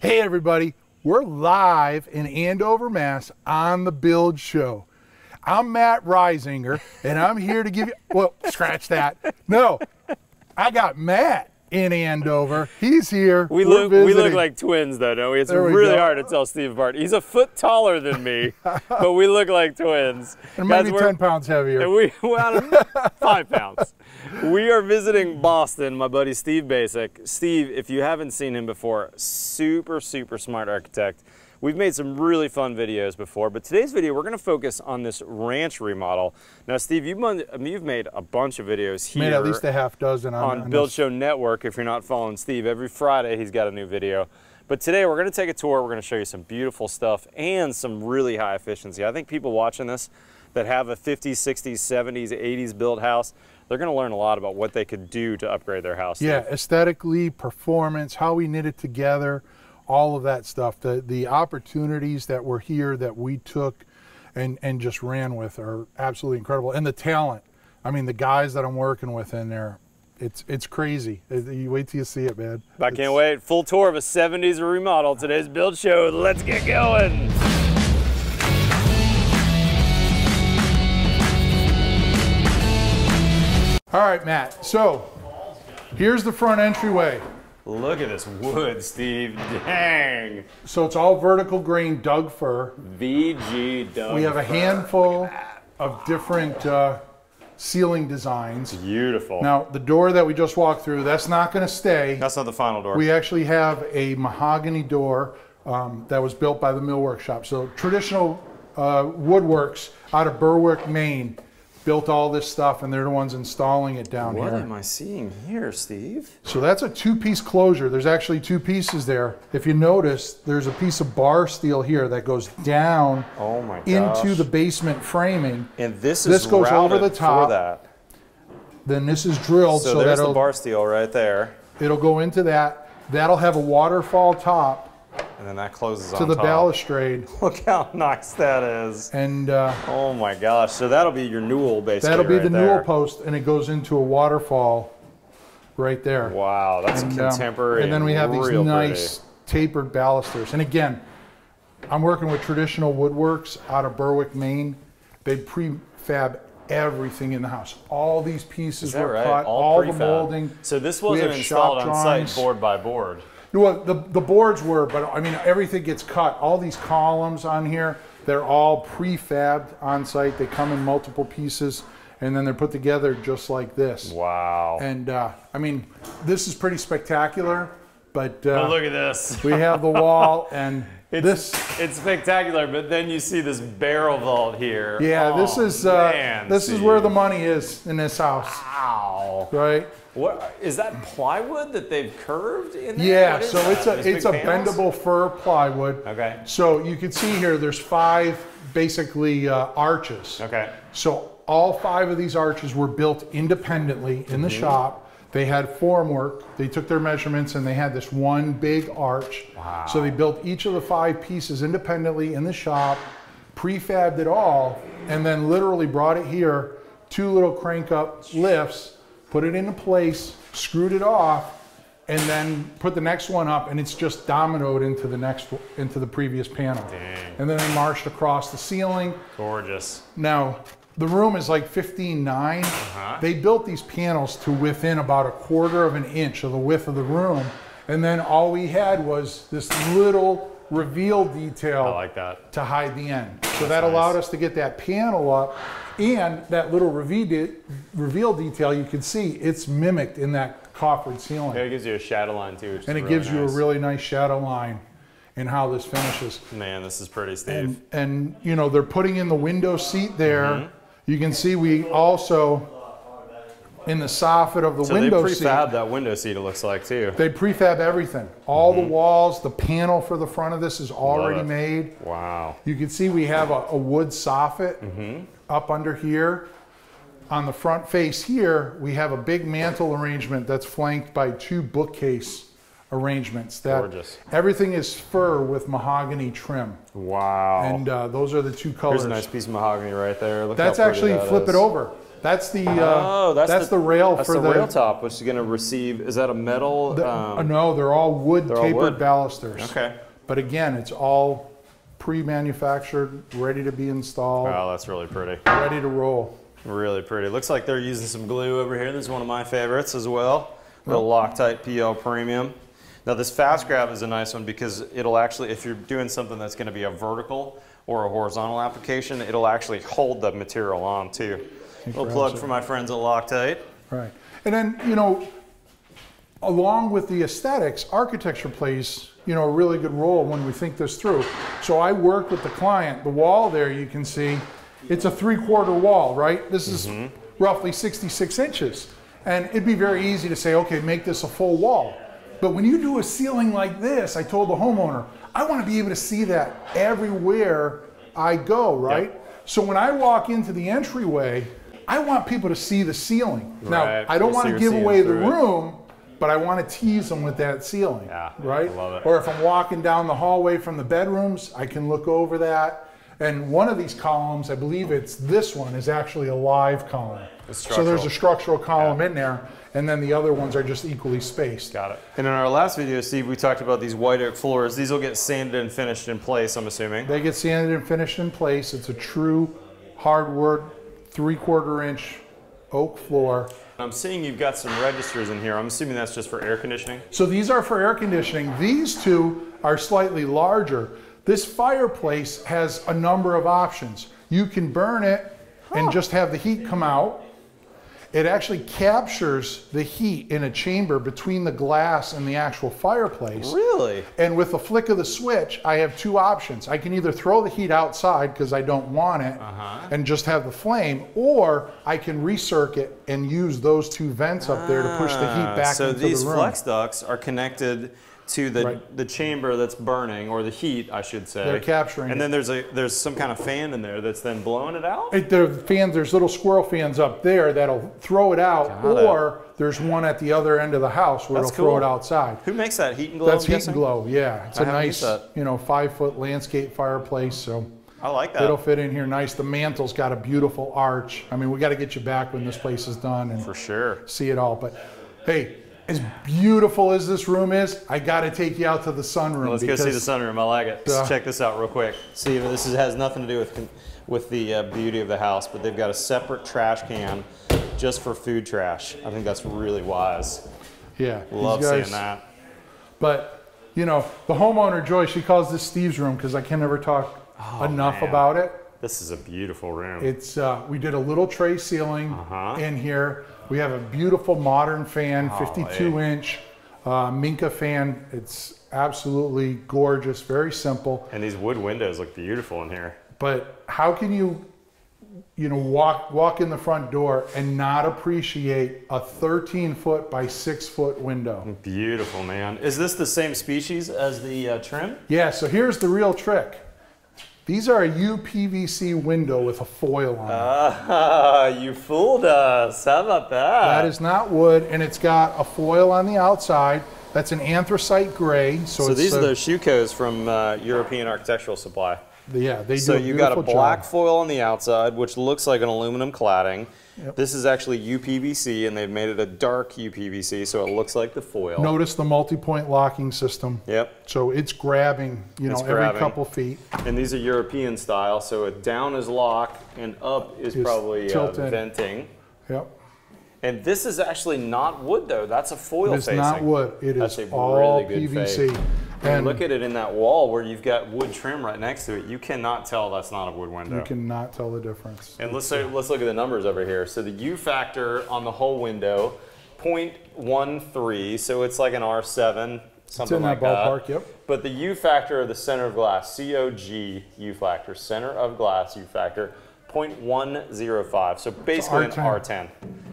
Hey everybody, we're live in Andover, Mass on the Build Show. I'm Matt Reisinger and I'm here to give you, well, scratch that. No, I got Matt in Andover. He's here. We look like twins though, don't we? It's really hard to tell Steve apart. He's a foot taller than me, but we look like twins. And maybe 10 pounds heavier. And well, 5 pounds. We are visiting Boston, my buddy Steve Bazcek. Steve, if you haven't seen him before, super smart architect. We've made some really fun videos before, but today's video, we're gonna focus on this ranch remodel. Now, Steve, you've made a bunch of videos here. Made at least a half dozen on Build Show Network. If you're not following Steve, every Friday he's got a new video. But today we're gonna take a tour. We're gonna show you some beautiful stuff and some really high efficiency. I think people watching this that have a 50s, 60s, 70s, 80s built house, they're gonna learn a lot about what they could do to upgrade their house. Yeah, aesthetically, performance, how we knit it together, all of that stuff. The opportunities that were here that we took and just ran with are absolutely incredible. And the talent, I mean, the guys that I'm working with in there, it's crazy. You wait till you see it, man. I can't wait. Full tour of a 70s remodel. Today's Build Show. Let's get going. All right, Matt, so here's the front entryway. Look at this wood, Steve. Dang. So it's all vertical grain Doug fir. VG Doug We have a fir. handful of different ceiling designs. Beautiful. Now, the door that we just walked through, that's not going to stay. That's not the final door. We actually have a mahogany door that was built by the Mill Workshop. So traditional woodworks out of Berwick, Maine, built all this stuff, and they're the ones installing it down here. What am I seeing here, Steve? So that's a two-piece closure. There's actually two pieces there. If you notice, there's a piece of bar steel here that goes down into the basement framing. And this goes over the top. For that. Then this is drilled so there's the bar steel right there. It'll go into that. That'll have a waterfall top. And then that closes to the balustrade. Look how nice that is. And oh my gosh, so that'll be your newel basically. That'll be right the there. newel post, and it goes into a waterfall right there. Wow, that's contemporary. And then we have these nice pretty tapered balusters. And again, I'm working with traditional woodworks out of Berwick, Maine. They prefab everything in the house. All these pieces were cut, all the molding. So this wasn't installed on site board by board. Well, the boards were, but I mean, everything gets cut. All these columns on here, they're all prefabbed on site. They come in multiple pieces, and then they're put together just like this. Wow. And I mean, this is pretty spectacular, but look at this. We have the wall, and it's spectacular, but then you see this barrel vault here. Yeah, this is where the money is in this house. Wow. Right? What is that plywood that they've curved in there? Yeah, so it's a bendable fir plywood. Okay. So you can see here, there's 5 basically arches. Okay. So all 5 of these arches were built independently in the shop. They had formwork. They took their measurements and they had this one big arch. Wow. So they built each of the 5 pieces independently in the shop, prefabbed it all, and then literally brought it here, 2 little crank up lifts, put it into place, screwed it off, and then put the next one up, and it's just dominoed into the previous panel. Dang. And then they marched across the ceiling. Gorgeous. Now, the room is like 15.9. They built these panels to within about 1/4 of an inch of the width of the room, and then all we had was this little reveal detail. I like that. To hide the end. So that allowed us to get that panel up, and that little reveal detail, you can see it's mimicked in that coffered ceiling. Yeah, it gives you a shadow line too, which and it really gives you a really nice shadow line in how this finishes. Man, this is pretty, Steve. And you know, they're putting in the window seat there. You can see we also, in the soffit of the window seat. So they prefab that window seat, it looks like, too. They prefab everything. All the walls, the panel for the front of this is already made. Wow. You can see we have a wood soffit up under here. On the front face here, we have a big mantle arrangement that's flanked by 2 bookcase arrangements. Gorgeous. Everything is fir with mahogany trim. Wow. And those are the 2 colors. Here's a nice piece of mahogany right there. Look That's how pretty actually, that flip is. it over. That's the that's the rail that's for the rail top, which is going to receive. Is that a metal? No, they're all wood tapered wood. balusters. Okay. But again, it's all pre-manufactured, ready to be installed. Oh, that's really pretty. Ready to roll. Really pretty. Looks like they're using some glue over here. This is one of my favorites as well. The Loctite PL Premium. Now this fast grab is a nice one because it'll actually, if you're doing something that's going to be a vertical or a horizontal application, it'll actually hold the material on too. Little plug for my friends at Loctite. Right. And then, you know, along with the aesthetics, architecture plays, you know, a really good role when we think this through. So I work with the client. The wall there, you can see, it's a 3/4 wall, right? This is roughly 66 inches. And it'd be very easy to say, okay, make this a full wall. But when you do a ceiling like this, I told the homeowner, I want to be able to see that everywhere I go, right? Yep. So when I walk into the entryway, I want people to see the ceiling. Right. Now, I don't want to give away the through it. room, but I want to tease them with that ceiling, right? I love it. Or if I'm walking down the hallway from the bedrooms, I can look over that. And one of these columns, I believe it's this one, is actually a live column. So there's a structural column in there, and then the other ones are just equally spaced. Got it. And in our last video, Steve, we talked about these white oak floors. These will get sanded and finished in place, I'm assuming. They get sanded and finished in place. It's a true hardwood 3/4 inch oak floor. I'm seeing you've got some registers in here. I'm assuming that's just for air conditioning. So these are for air conditioning. These two are slightly larger. This fireplace has a number of options. You can burn it and just have the heat come out. It actually captures the heat in a chamber between the glass and the actual fireplace. Really? And with the flick of the switch, I have two options. I can either throw the heat outside because I don't want it and just have the flame, or I can recircuit and use those two vents up there to push the heat back into the room. So these flex ducts are connected to the chamber that's burning, or the heat, I should say. They're capturing and it. then there's some kind of fan in there that's then blowing it out? There's little squirrel fans up there that'll throw it out, or there's one at the other end of the house where it'll throw it outside. Who makes that? Heat and Glow? That's Heat and Glow, yeah. It's a nice, you know, 5-foot landscape fireplace, so I like that. It'll fit in here nice. The mantle's got a beautiful arch. I mean, we got to get you back when this place is done and for sure see it all. But hey, as beautiful as this room is, I got to take you out to the sunroom. Let's go see the sunroom. I like it. Let's check this out real quick. See, this has nothing to do with the beauty of the house, but they've got a separate trash can just for food trash. I think that's really wise. Yeah, love seeing that. But you know, the homeowner Joy, she calls this Steve's room because I can never talk enough about it. This is a beautiful room. It's we did a little tray ceiling in here. We have a beautiful modern fan, 52-inch Minka fan. It's absolutely gorgeous, very simple. And these wood windows look beautiful in here. But how can you know, walk in the front door and not appreciate a 13-foot by 6-foot window? Beautiful, man. Is this the same species as the trim? Yeah, so here's the real trick. These are a UPVC window with a foil on it. Ah, you fooled us. How about that? That is not wood, and it's got a foil on the outside. That's an anthracite gray. So these are those Schucos from European Architectural Supply. Yeah, they do. So you got a black foil on the outside, which looks like an aluminum cladding. Yep. This is actually UPVC, and they've made it a dark UPVC, so it looks like the foil. Notice the multi-point locking system. Yep. So it's grabbing, you know, every couple feet. And these are European style, so it down is lock, and up is probably venting. Yep. And this is actually not wood, though. That's a foil facing. It's not wood. It is all PVC. And look at it in that wall where you've got wood trim right next to it. You cannot tell that's not a wood window. You cannot tell the difference. And let's look at the numbers over here. So the U factor on the whole window, 0.13, so it's like an R7, something like that. It's in that ballpark, yep. But the U factor of the center of glass, COG U factor, center of glass U factor, 0.105. So basically an R10.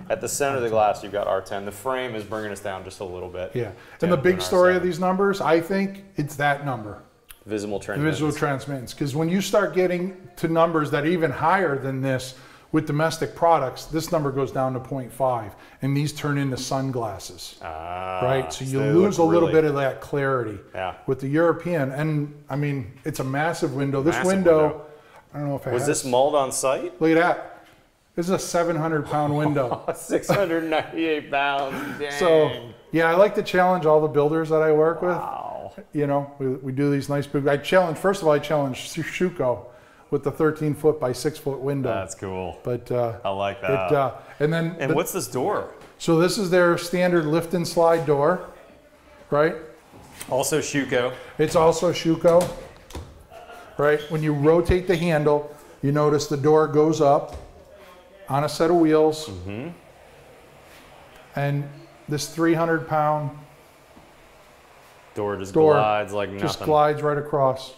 At the center of the glass, you've got R10. The frame is bringing us down just a little bit. Yeah. And the big story of these numbers, I think, it's that number. Visible transmittance. Visual transmittance. Because when you start getting to numbers that are even higher than this with domestic products, this number goes down to 0.5. And these turn into sunglasses. Right? So you lose a little bit of that clarity. Yeah. With the European. And, I mean, it's a massive window. This window, I don't know if it has. Was this mold on site? Look at that. This is a 700-pound window. 698 pounds. Dang. So, yeah, I like to challenge all the builders that I work with. Wow. You know, we do these nice big. First of all, I challenged Schuco with the 13-foot by 6-foot window. That's cool. But I like that. And what's this door? So this is their standard lift and slide door, right? Also Schuco. It's also Schuco, right? When you rotate the handle, you notice the door goes up on a set of wheels. Mm-hmm. And this 300-pound door just glides like nothing. Just glides right across.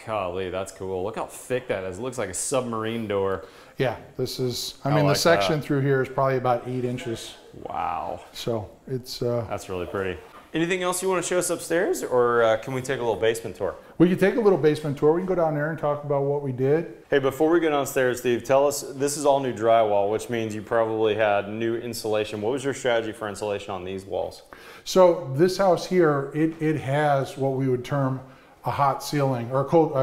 Golly, that's cool. Look how thick that is. It looks like a submarine door. Yeah, this is, I mean, the section through here is probably about 8 inches. Wow. So it's... that's really pretty. Anything else you want to show us upstairs, or can we take a little basement tour? We can take a little basement tour. We can go down there and talk about what we did. Hey, before we go downstairs, Steve, tell us, this is all new drywall, which means you probably had new insulation. What was your strategy for insulation on these walls? So this house here, it has what we would term a hot ceiling, or a cold,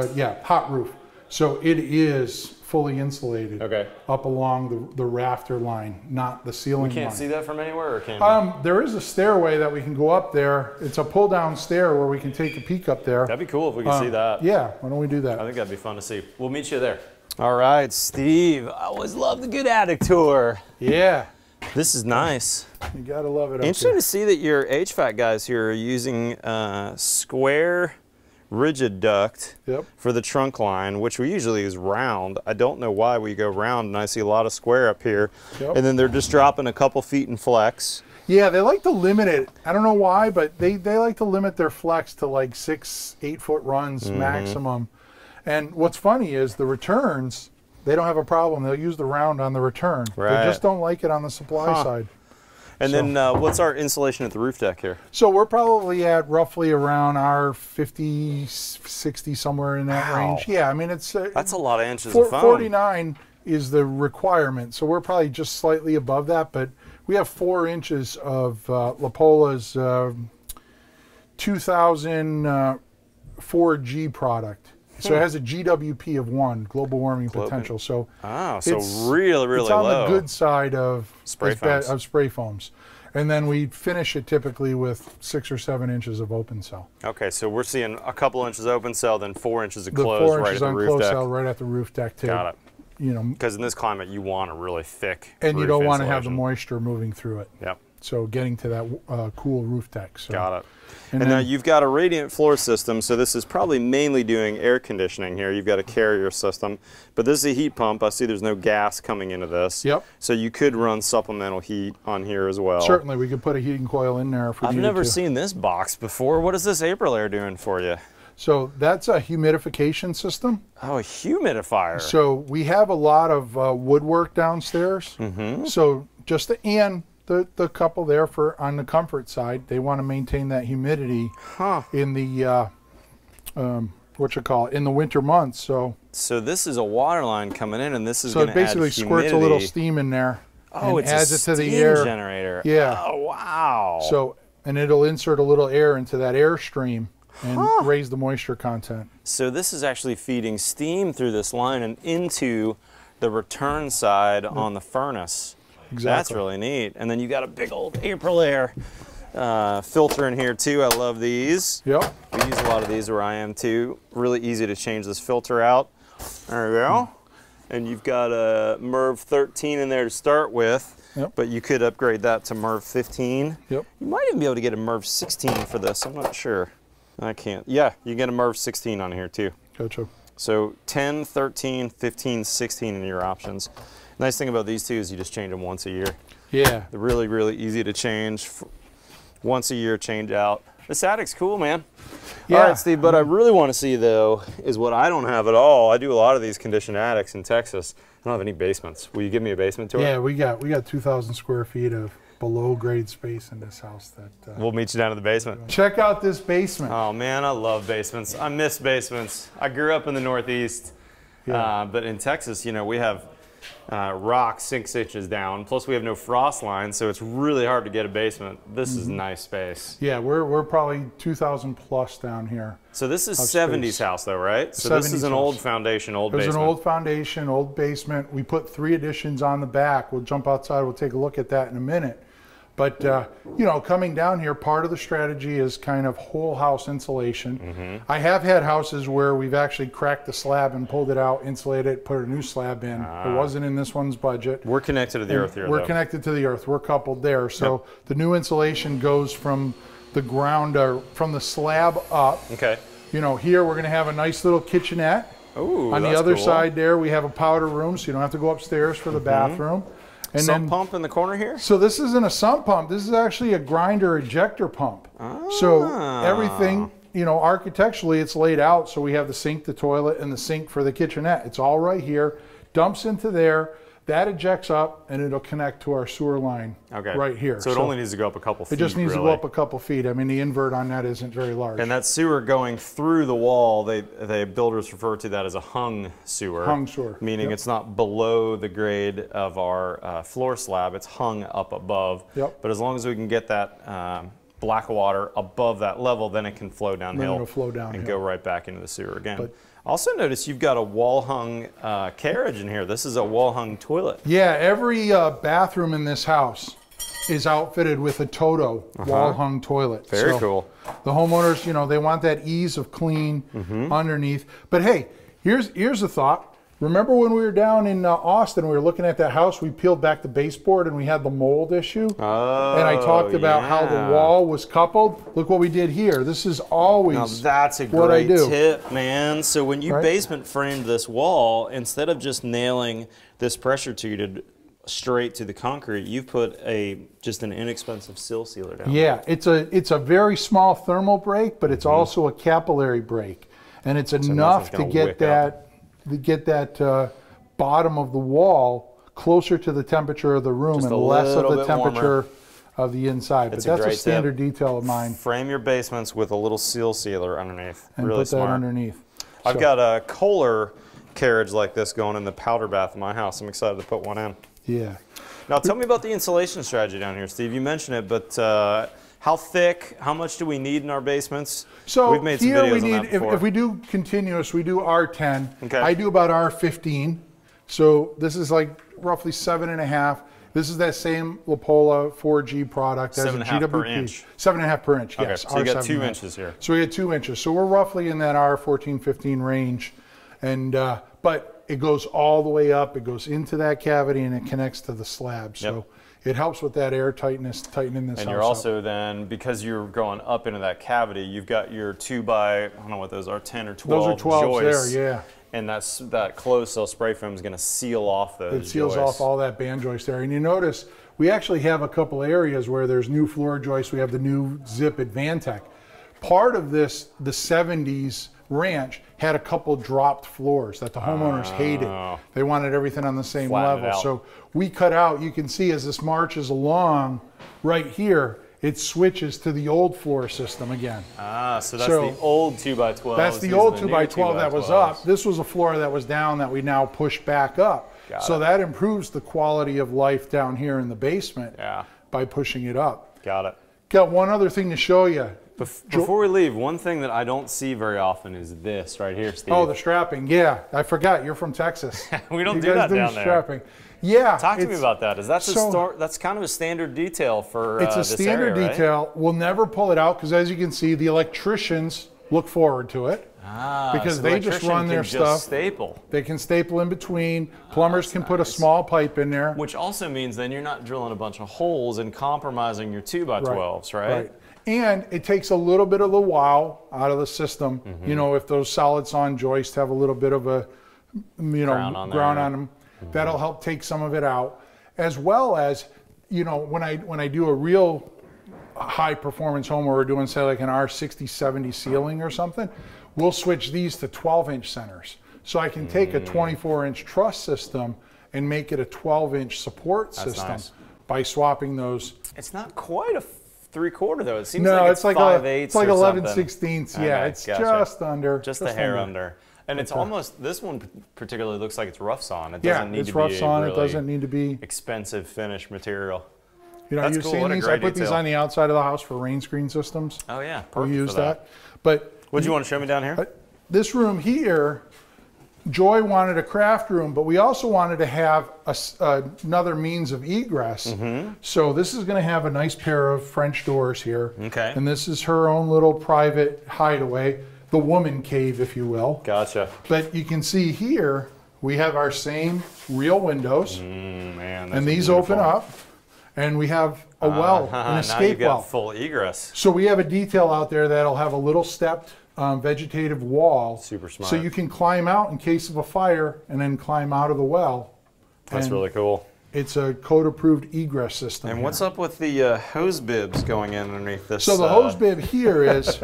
hot roof. So it is fully insulated up along the rafter line, not the ceiling line. We can't see that from anywhere, or can we? There is a stairway that we can go up there. It's a pull-down stair where we can take a peek up there. That'd be cool if we could see that. Yeah, why don't we do that? I think that'd be fun to see. We'll meet you there. All right, Steve. I always love the good attic tour. Yeah. This is nice. You gotta love it. Interesting to see that your HVAC guys here are using square rigid duct for the trunk line, which we usually use round. I don't know why we go round, and I see a lot of square up here. And then they're just dropping a couple feet in flex. Yeah, they like to limit it. I don't know why, but they like to limit their flex to like 6-8 foot runs maximum. And what's funny is the returns, they don't have a problem. They'll use the round on the return. They just don't like it on the supply side. And then what's our insulation at the roof deck here? So we're probably at roughly around our 50, 60, somewhere in that range. Yeah, I mean, it's... that's a lot of inches of foam. 49 is the requirement, so we're probably just slightly above that, but we have 4 inches of Lapola's 2000 4G product. So it has a GWP of 1, global warming potential. So so really, really low. It's on the good side of spray foams. And then we finish it typically with 6 or 7 inches of open cell. Okay, so we're seeing a couple inches open cell, then 4 inches of closed right at the roof deck. Cell right at the roof deck too. Got it. You know, because in this climate you want a really thick and you don't want to have the moisture moving through it. Yep. So getting to that cool roof deck. So. Got it. And now you've got a radiant floor system, so this is probably mainly doing air conditioning here. You've got a carrier system, but this is a heat pump. I see there's no gas coming into this. Yep. So you could run supplemental heat on here as well. Certainly, we could put a heating coil in there if we needed to. I've never seen this box before. What is this Aprilaire doing for you? So that's a humidification system. Oh, a humidifier. So we have a lot of woodwork downstairs. So just the couple there for on the comfort side, they want to maintain that humidity in the in the winter months. So this is a water line coming in, and this is going to add humidity. So it basically squirts a little steam in there. Oh, and adds it to the air generator. Yeah. Oh, wow. So and it'll insert a little air into that air stream and raise the moisture content. So this is actually feeding steam through this line and into the return side on the furnace. Exactly. That's really neat. And then you got a big old Aprilaire filter in here too. I love these. Yep. We use a lot of these where I am too. Really easy to change this filter out. There we go. And you've got a MERV 13 in there to start with, but you could upgrade that to MERV 15. Yep. You might even be able to get a MERV 16 for this. I'm not sure. I can't. Yeah, you get a MERV 16 on here too. Gotcha. So 10, 13, 15, 16 in your options. Nice thing about these two is you just change them once a year. Yeah. They're really, really easy to change. Once a year, change out. This attic's cool, man. Yeah. All right, Steve, what I really want to see, though, is what I don't have at all. I do a lot of these conditioned attics in Texas. I don't have any basements. Will you give me a basement tour? Yeah, we got 2,000 square feet of below-grade space in this house. We'll meet you down to the basement. Check out this basement. Oh, man, I love basements. I miss basements. I grew up in the Northeast, but in Texas, you know, we have rock 6 inches down. Plus we have no frost lines, so it's really hard to get a basement. This is nice space. Yeah, we're probably 2,000 plus down here. So this is 70s house though, right? So this is an old foundation, old basement. There's an old foundation, old basement. We put 3 additions on the back. We'll jump outside, we'll take a look at that in a minute. But, you know, coming down here, part of the strategy is kind of whole house insulation. I have had houses where we've actually cracked the slab and pulled it out, insulated it, put a new slab in. It wasn't in this one's budget. We're connected to the earth here, We're connected to the earth. We're coupled there. So the new insulation goes from the ground, or from the slab up. Okay. You know, here we're going to have a nice little kitchenette. Ooh, on the other side there, we have a powder room, so you don't have to go upstairs for the bathroom. And sump pump in the corner here? So this isn't a sump pump. This is actually a grinder ejector pump. So everything, you know, architecturally it's laid out. So we have the sink, the toilet, and the sink for the kitchenette. It's all right here. Dumps into there. That ejects up, and it'll connect to our sewer line right here. So it only needs to go up a couple feet. It just needs to go up a couple feet. I mean, the invert on that isn't very large. And that sewer going through the wall, they builders refer to that as a hung sewer. Hung sewer. Meaning it's not below the grade of our floor slab. It's hung up above. But as long as we can get that black water above that level, then it can flow downhill. Then it'll flow downhill. And go right back into the sewer again. Also notice you've got a wall-hung carriage in here. This is a wall-hung toilet. Yeah, every bathroom in this house is outfitted with a Toto wall-hung toilet. Very cool. The homeowners, you know, they want that ease of clean underneath. But hey, here's a thought. Remember when we were down in Austin, we were looking at that house, we peeled back the baseboard and we had the mold issue? Oh, and I talked about how the wall was coupled. Look what we did here. This is always now that's a what I great do. tip, man. So when you basement framed this wall, instead of just nailing this pressure treated straight to the concrete, you've put just an inexpensive sill sealer down. Yeah, it's a very small thermal break, but it's also a capillary break. And it's enough to get that bottom of the wall closer to the temperature of the room and less of the temperature of the inside. But that's a standard detail of mine. Frame your basements with a little seal sealer underneath. And really put that underneath. I've got a Kohler carriage like this going in the powder bath in my house. I'm excited to put one in. Yeah. Now tell me about the insulation strategy down here, Steve. You mentioned it, but how thick, how much do we need in our basements? So we've made some here videos we need, on that before. if we do continuous, we do R10. Okay. I do about R15. So this is like roughly 7.5. This is that same Lapola 4G product. 7.5 per inch. 7.5 per inch, yes. Okay, so you got 2 inches here. So we get 2 inches. So we're roughly in that R14, 15 range. And, but it goes all the way up. It goes into that cavity and it connects to the slab. So it helps with that air tightness, tightening this house And you're also then, because you're going up into that cavity, you've got your 2x, I don't know what those are, 10 or 12 Those are 12s joists. there, yeah. And that closed cell spray foam is going to seal off those It seals off all that band joist there. And you notice we actually have a couple areas where there's new floor joists. We have the new Zip Advantech. Part of this, the 70s ranch, had a couple dropped floors that the homeowners hated. They wanted everything on the same level. So we cut out, you can see as this marches along right here, it switches to the old floor system again. So that's the old 2x12. That's the old 2x12 that was up. This was a floor that was down that we now push back up. So that improves the quality of life down here in the basement by pushing it up. Got it. Got one other thing to show you. Before we leave, one thing that I don't see very often is this right here, Steve. Oh, the strapping. Yeah, I forgot. You're from Texas. We don't do that down strapping. Yeah. Talk to me about that. Is that that's kind of a standard detail for It's a standard detail. We'll never pull it out because, as you can see, the electricians look forward to it. Because they just run their stuff. Staple. They can staple in between. Plumbers can put a small pipe in there. Which also means then you're not drilling a bunch of holes and compromising your 2x12s, right? And it takes a little bit of the wow out of the system. You know, if those solid sawn joists have a little bit of a, ground on them, that'll help take some of it out. As well as, you know, when I do a real high performance home where we're doing, say, like an R60, 70 ceiling or something, we'll switch these to 12-inch centers. So I can take a 24-inch truss system and make it a 12-inch support system by swapping those. It's not quite a 3/4 though. It seems no, like it's like 5/8. it's like 11/16. Yeah, it's just under. Just a hair under. And it's almost, this one particularly looks like it's rough sawn. It Yeah, doesn't need it's to be rough sawn. really It doesn't need to be expensive finish material. You know, That's you've cool. seen What a these. great I put these detail. on the outside of the house for rain screen systems. Oh yeah, perfect. We use for that. But What do you want to show me down here? this room here, Joy wanted a craft room, but we also wanted to have another means of egress. So this is going to have a nice pair of French doors here. Okay. And this is her own little private hideaway, the woman cave, if you will. Gotcha. But you can see here, we have our same real windows. Man, and these open up. And we have a well, an escape now you've got well. full egress. So we have a detail out there that'll have a little stepped vegetative wall. Super smart. So you can climb out in case of a fire and then climb out of the well. That's really cool. It's a code-approved egress system. And what's up with the hose bibs going in underneath this? So the hose bib here is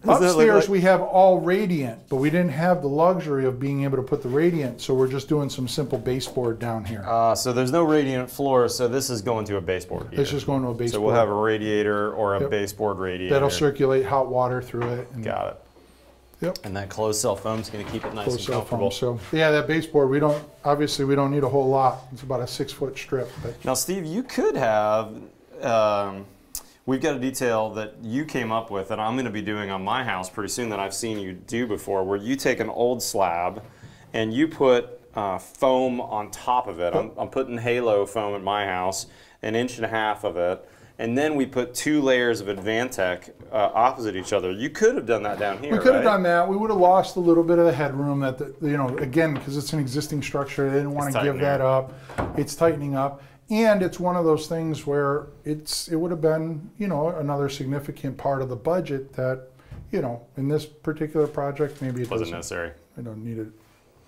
upstairs we have all radiant, but we didn't have the luxury of being able to put the radiant, so we're just doing some simple baseboard down here. So there's no radiant floor, so this is going to a baseboard heater. It's just going to a baseboard. So we'll have a radiator or a baseboard radiator. That'll circulate hot water through it. And Got it. Yep. And that closed cell foam is going to keep it nice and comfortable. So yeah, that baseboard, obviously we don't need a whole lot. It's about a 6-foot strip. But. Now Steve, you could have, we've got a detail that you came up with that I'm going to be doing on my house pretty soon that I've seen you do before, where you take an old slab and you put foam on top of it. I'm putting halo foam at my house, 1.5 inches of it. And then we put 2 layers of Advantech opposite each other. You could have done that down here, We could have done that. We would have lost a little bit of the headroom that, again, because it's an existing structure, they didn't want to give that up. It's tightening up. And it's one of those things where it would have been, another significant part of the budget that, in this particular project, maybe it wasn't necessary. I don't need it.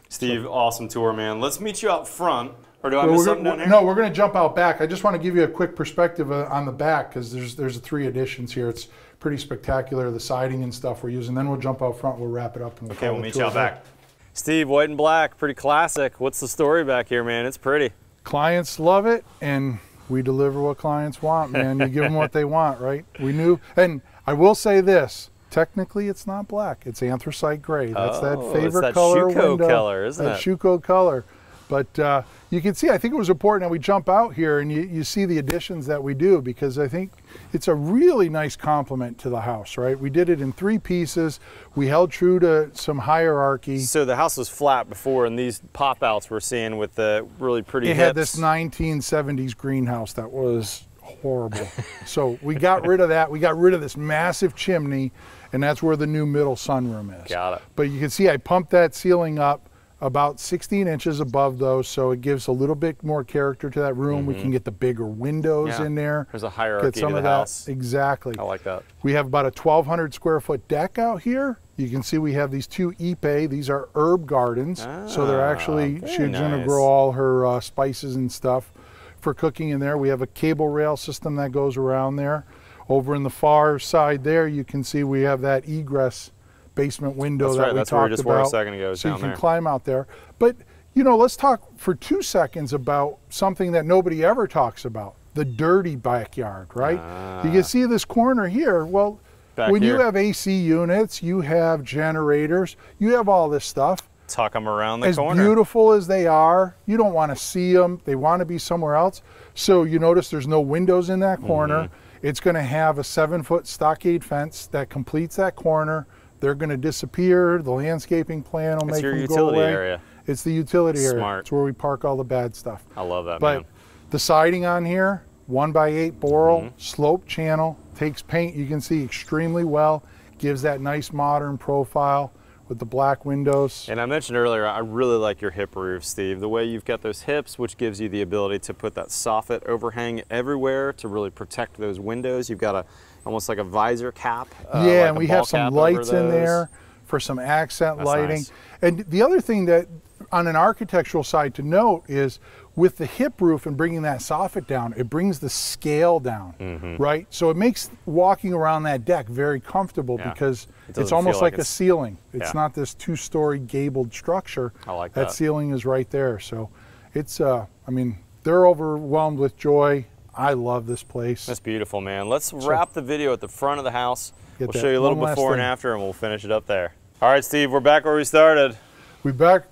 Steve, awesome tour, man. Let's meet you out front. Or do I miss something down here? No, we're going to jump out back. I just want to give you a quick perspective on the back because there's 3 additions here. It's pretty spectacular, the siding and stuff we're using. Then we'll jump out front. We'll wrap it up. And we'll meet you out back. Steve, white and black, pretty classic. What's the story back here, man? It's pretty. Clients love it, and we deliver what clients want, man. You give them what they want, right? We knew, and I will say this. Technically, it's not black. It's anthracite gray. That's that favorite color window. Schuco color, isn't it? That Schuco color. But you can see, I think it was important that we jump out here and you see the additions that we do, because I think it's a really nice complement to the house, right? We did it in 3 pieces. We held true to some hierarchy. So the house was flat before, and these pop-outs we're seeing with the really pretty It had this 1970s greenhouse that was horrible. So we got rid of that. We got rid of this massive chimney, and that's where the new middle sunroom is. Got it. But you can see I pumped that ceiling up about 16 inches above those, so it gives a little bit more character to that room. We can get the bigger windows in there. There's a hierarchy get some to of the that. house. Exactly. I like that. We have about a 1,200 square foot deck out here. You can see we have these 2 Ipe. These are herb gardens, so they're actually, she's going to grow all her spices and stuff for cooking in there. We have a cable rail system that goes around there. Over in the far side there, you can see we have that egress basement window that we talked about. That's where we just were a second ago. So you can climb out there. But, let's talk for 2 seconds about something that nobody ever talks about, the dirty backyard, right? You can see this corner here. Well, when you have AC units, you have generators, you have all this stuff. Tuck them around the corner. As beautiful as they are, you don't want to see them. They want to be somewhere else. So you notice there's no windows in that corner. It's going to have a 7-foot stockade fence that completes that corner. They're going to disappear. The landscaping plan will make them go away. It's your utility area. It's the utility area. Smart. It's where we park all the bad stuff. I love that, man. But the siding on here, 1x8 boral, slope channel, takes paint, you can see extremely well, gives that nice modern profile with the black windows. And I mentioned earlier, I really like your hip roof, Steve. The way you've got those hips, which gives you the ability to put that soffit overhang everywhere to really protect those windows. You've got almost like a visor cap. Yeah, and we have some lights in there for some accent lighting. Nice. And the other thing that on an architectural side to note is with the hip roof and bringing that soffit down, it brings the scale down, right? So it makes walking around that deck very comfortable because it's almost like a ceiling. It's not this 2-story gabled structure. I like that. That ceiling is right there. So it's, I mean, they're overwhelmed with joy. I love this place. That's beautiful, man. Let's wrap the video at the front of the house. We'll show you a little before and after, and we'll finish it up there. All right, Steve, we're back where we started. We back.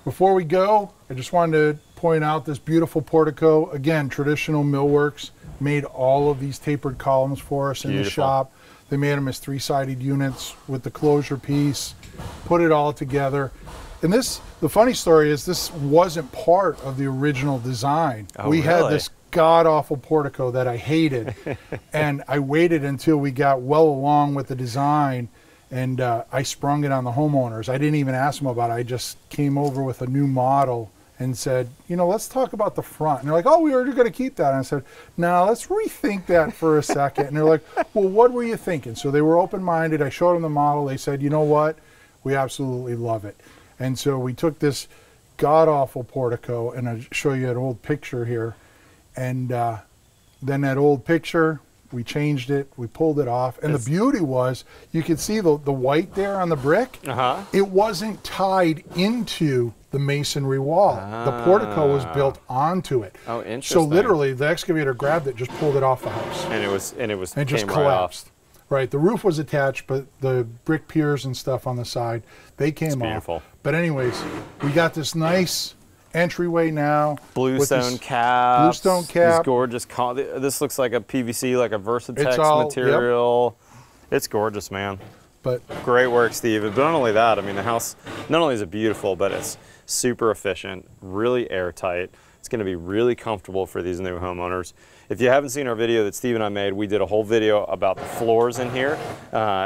Before we go, I just wanted to point out this beautiful portico. Again, traditional millworks made all of these tapered columns for us in the shop. They made them as 3-sided units with the closure piece, put it all together. And this, the funny story is this wasn't part of the original design. We had this god-awful portico that I hated, and I waited until we got well along with the design, and I sprung it on the homeowners. I didn't even ask them about it. I just came over with a new model and said, you know, let's talk about the front. And they're like, oh, we were going to keep that. And I said, no, let's rethink that for a second. And they're like, well, what were you thinking? So they were open-minded. I showed them the model. They said, you know what? We absolutely love it. And so we took this god-awful portico, and I'll show you an old picture here. And then that old picture, we changed it, we pulled it off. And the beauty was, you could see the white there on the brick. It wasn't tied into the masonry wall. The portico was built onto it. Oh, interesting. So literally, the excavator grabbed it, just pulled it off the house. And it just collapsed. Right, the roof was attached, but the brick piers and stuff on the side, they came off. But anyways, we got this nice entryway now. Bluestone cap. Bluestone cap. These gorgeous. This looks like a PVC, like a Versatex material. Yep. It's gorgeous, man. But great work, Steve. But not only that, I mean, the house, not only is it beautiful, but it's super efficient, really airtight. It's going to be really comfortable for these new homeowners. If you haven't seen our video that Steve and I made, we did a whole video about the floors in here.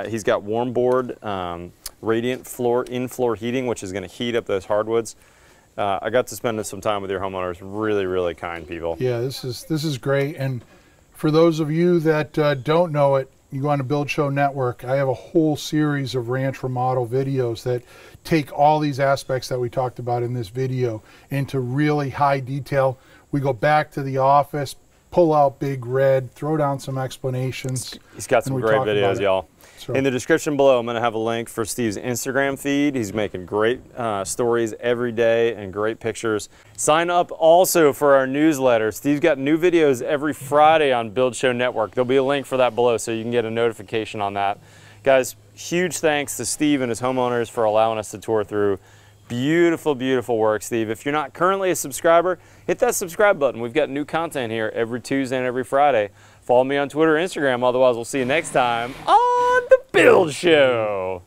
He's got Warmboard radiant in-floor heating, which is going to heat up those hardwoods. I got to spend some time with your homeowners. Really, really kind people. Yeah, this is great. And for those of you that don't know it, you go on to Build Show Network. I have a whole series of ranch remodel videos that take all these aspects that we talked about in this video into really high detail. We go back to the office, pull out Big Red, throw down some explanations. He's got some great videos, y'all. So, in the description below, I'm going to have a link for Steve's Instagram feed. He's making great stories every day and great pictures. Sign up also for our newsletter. Steve's got new videos every Friday on Build Show Network. There'll be a link for that below so you can get a notification on that. Guys, huge thanks to Steve and his homeowners for allowing us to tour through. Beautiful, beautiful work, Steve. If you're not currently a subscriber, hit that subscribe button. We've got new content here every Tuesday and every Friday. Follow me on Twitter and Instagram. Otherwise, we'll see you next time on The Build Show.